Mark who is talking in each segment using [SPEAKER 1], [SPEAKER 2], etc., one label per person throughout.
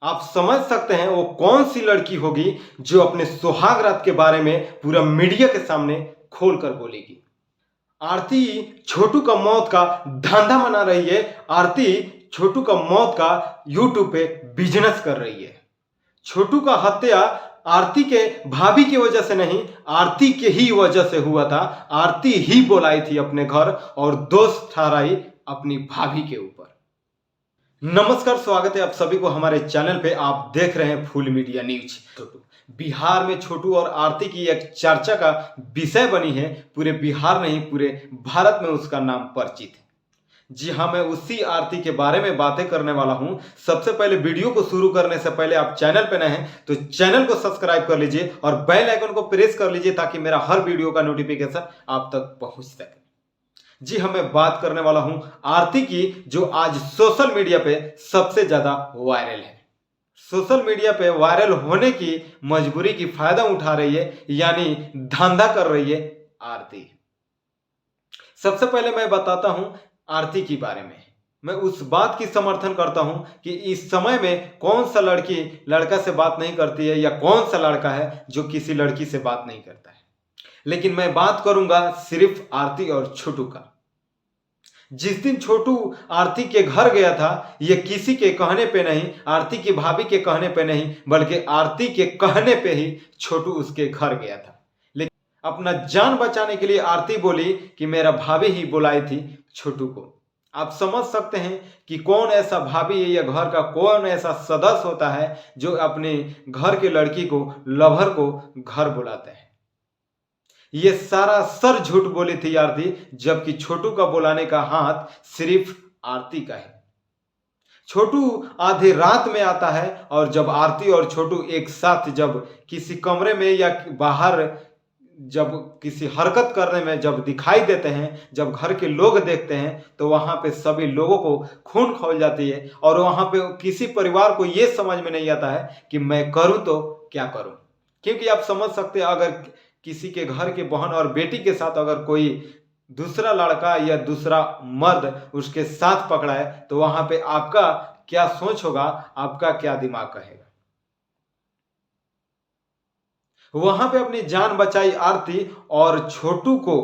[SPEAKER 1] आप समझ सकते हैं वो कौन सी लड़की होगी जो अपने सुहाग रात के बारे में पूरा मीडिया के सामने खोल कर बोलेगी। आरती छोटू का मौत का धंधा बना रही है। आरती छोटू का मौत का यूट्यूब पे बिजनेस कर रही है। छोटू का हत्या आरती के भाभी की वजह से नहीं, आरती के ही वजह से हुआ था। आरती ही बुलाई थी अपने घर और दोष ठहराई अपनी भाभी के ऊपर। नमस्कार, स्वागत है आप सभी को हमारे चैनल पे। आप देख रहे हैं फुल मीडिया न्यूज। बिहार में छोटू और आरती की एक चर्चा का विषय बनी है। पूरे बिहार नहीं, पूरे भारत में उसका नाम परिचित है। जी हाँ, मैं उसी आरती के बारे में बातें करने वाला हूं। सबसे पहले वीडियो को शुरू करने से पहले आप चैनल पे नए हैं तो चैनल को सब्सक्राइब कर लीजिए और बेल आइकन को प्रेस कर लीजिए ताकि मेरा हर वीडियो का नोटिफिकेशन आप तक पहुंच सके। जी हाँ, मैं बात करने वाला हूं आरती की, जो आज सोशल मीडिया पे सबसे ज्यादा वायरल है। सोशल मीडिया पे वायरल होने की मजबूरी की फायदा उठा रही है, यानी धंधा कर रही है आरती। सबसे पहले मैं बताता हूं आरती के बारे में। मैं उस बात की समर्थन करता हूं कि इस समय में कौन सा लड़की लड़का से बात नहीं करती है या कौन सा लड़का है जो किसी लड़की से बात नहीं करता है। लेकिन मैं बात करूंगा सिर्फ आरती और छोटू का। जिस दिन छोटू आरती के घर गया था, ये किसी के कहने पे नहीं, आरती की भाभी के कहने पे नहीं, बल्कि आरती के कहने पे ही छोटू उसके घर गया था। लेकिन अपना जान बचाने के लिए आरती बोली कि मेरा भाभी ही बुलाई थी छोटू को। आप समझ सकते हैं कि कौन ऐसा भाभी है या घर का कौन ऐसा सदस्य होता है जो अपने घर की लड़की को, लवर को घर बुलाते हैं। ये सारा सर झूठ बोली थी आरती, जबकि छोटू का बुलाने का हाथ सिर्फ आरती का है। छोटू आधे रात में आता है और जब आरती और छोटू एक साथ जब किसी कमरे में या बाहर जब किसी हरकत करने में जब दिखाई देते हैं, जब घर के लोग देखते हैं तो वहां पे सभी लोगों को खून खौल जाती है और वहां पे किसी परिवार को यह समझ में नहीं आता है कि मैं करूं तो क्या करूं। क्योंकि आप समझ सकते हैं, अगर किसी के घर के बहन और बेटी के साथ अगर कोई दूसरा लड़का या दूसरा मर्द उसके साथ पकड़ा है तो वहां पे आपका क्या सोच होगा, आपका क्या दिमाग कहेगा। वहां पे अपनी जान बचाई आरती और छोटू को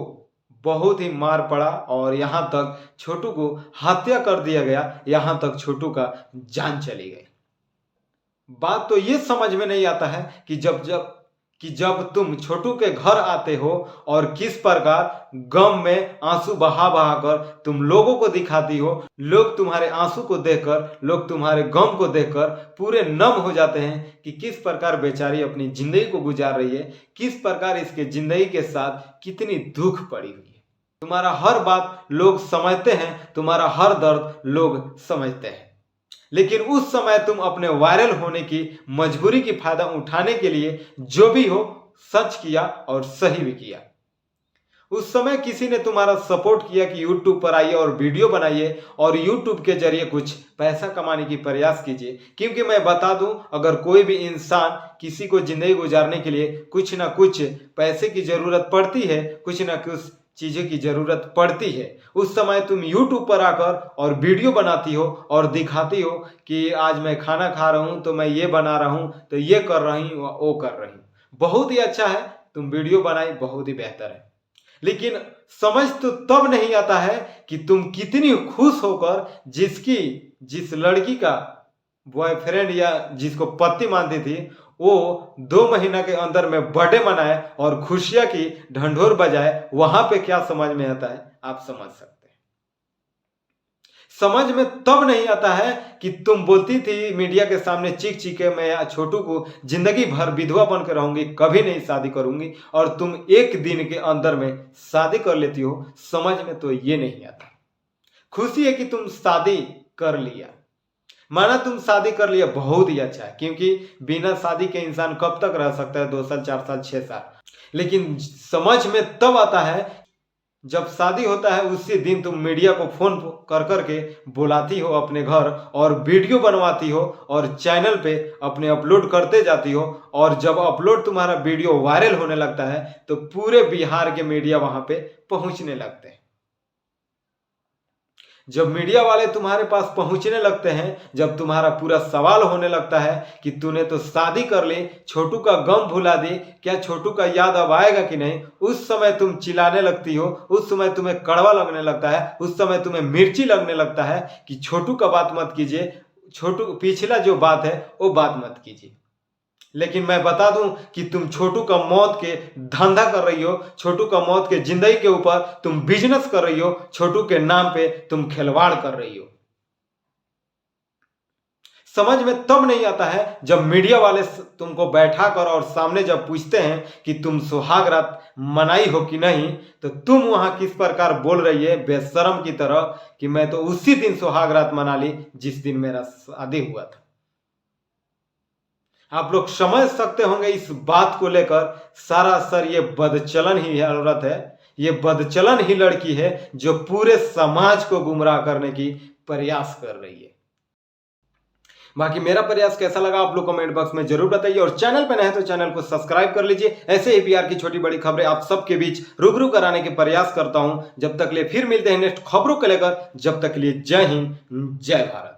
[SPEAKER 1] बहुत ही मार पड़ा और यहां तक छोटू को हत्या कर दिया गया, यहां तक छोटू का जान चली गई। बात तो ये समझ में नहीं आता है कि जब तुम छोटू के घर आते हो और किस प्रकार गम में आंसू बहा बहा कर तुम लोगों को दिखाती हो। लोग तुम्हारे आंसू को देखकर, लोग तुम्हारे गम को देखकर पूरे नम हो जाते हैं कि किस प्रकार बेचारी अपनी जिंदगी को गुजार रही है, किस प्रकार इसके जिंदगी के साथ कितनी दुख पड़ी हुई है। तुम्हारा हर बात लोग समझते हैं, तुम्हारा हर दर्द लोग समझते हैं। लेकिन उस समय तुम अपने वायरल होने की मजबूरी की फायदा उठाने के लिए जो भी हो सच किया और सही भी किया। उस समय किसी ने तुम्हारा सपोर्ट किया कि YouTube पर आइए और वीडियो बनाइए और YouTube के जरिए कुछ पैसा कमाने की प्रयास कीजिए। क्योंकि मैं बता दूं, अगर कोई भी इंसान किसी को जिंदगी गुजारने के लिए कुछ ना कुछ पैसे की जरूरत पड़ती है, कुछ ना कुछ चीज़ों की जरूरत पड़ती है, उस समय तुम YouTube पर आकर और वीडियो बनाती हो और दिखाती हो कि आज मैं खाना खा रहा हूँ तो मैं ये बना रहा हूँ, तो ये कर रही हूँ, वो कर रही हूँ। बहुत ही अच्छा है, तुम वीडियो बनाई, बहुत ही बेहतर है। लेकिन समझ तो तब नहीं आता है कि तुम कितनी खुश होकर जिस लड़की का बॉयफ्रेंड या जिसको पति मानती थी, वो 2 महीना के अंदर में बर्थडे मनाए और खुशियां की ढंढोर बजाए, वहां पे क्या समझ में आता है आप समझ सकते हैं। समझ में तब नहीं आता है कि तुम बोलती थी मीडिया के सामने चीख चीख के, मैं छोटू को जिंदगी भर विधवा बनकर रहूंगी, कभी नहीं शादी करूंगी, और तुम एक दिन के अंदर में शादी कर लेती हो। समझ में तो ये नहीं आता। खुशी है कि तुम शादी कर लिया, माना तुम शादी कर लिया, बहुत ही अच्छा है, क्योंकि बिना शादी के इंसान कब तक रह सकता है, 2 साल 4 साल 6 साल। लेकिन समझ में तब आता है जब शादी होता है। उसी दिन तुम मीडिया को फोन कर करके बुलाती हो अपने घर और वीडियो बनवाती हो और चैनल पे अपने अपलोड करते जाती हो। और जब अपलोड तुम्हारा वीडियो वायरल होने लगता है तो पूरे बिहार के मीडिया वहां पे पहुंचने लगते हैं। जब मीडिया वाले तुम्हारे पास पहुंचने लगते हैं, जब तुम्हारा पूरा सवाल होने लगता है कि तूने तो शादी कर ली, छोटू का गम भुला दी, क्या छोटू का याद अब आएगा कि नहीं, उस समय तुम चिल्लाने लगती हो, उस समय तुम्हें कड़वा लगने लगता है, उस समय तुम्हें मिर्ची लगने लगता है कि छोटू का बात मत कीजिए, छोटू पिछला जो बात है वो बात मत कीजिए। लेकिन मैं बता दूं कि तुम छोटू का मौत के धंधा कर रही हो, छोटू का मौत के जिंदगी के ऊपर तुम बिजनेस कर रही हो, छोटू के नाम पे तुम खिलवाड़ कर रही हो। समझ में तब नहीं आता है जब मीडिया वाले तुमको बैठा कर और सामने जब पूछते हैं कि तुम सुहाग रात मनाई हो कि नहीं, तो तुम वहां किस प्रकार बोल रही है बेशरम की तरह कि मैं तो उसी दिन सुहाग रात मना ली जिस दिन मेरा शादी हुआ था। आप लोग समझ सकते होंगे इस बात को लेकर सरासर ये बदचलन ही औरत है, ये बदचलन ही लड़की है जो पूरे समाज को गुमराह करने की प्रयास कर रही है। बाकी मेरा प्रयास कैसा लगा आप लोग कमेंट बॉक्स में जरूर बताइए, और चैनल पे नए हैं तो चैनल को सब्सक्राइब कर लीजिए। ऐसे ही बिहार की छोटी बड़ी खबरें आप सबके बीच रूबरू कराने के प्रयास करता हूं। जब तक लिए फिर मिलते हैं नेक्स्ट खबरों को लेकर, जब तक लिए जय हिंद जय भारत।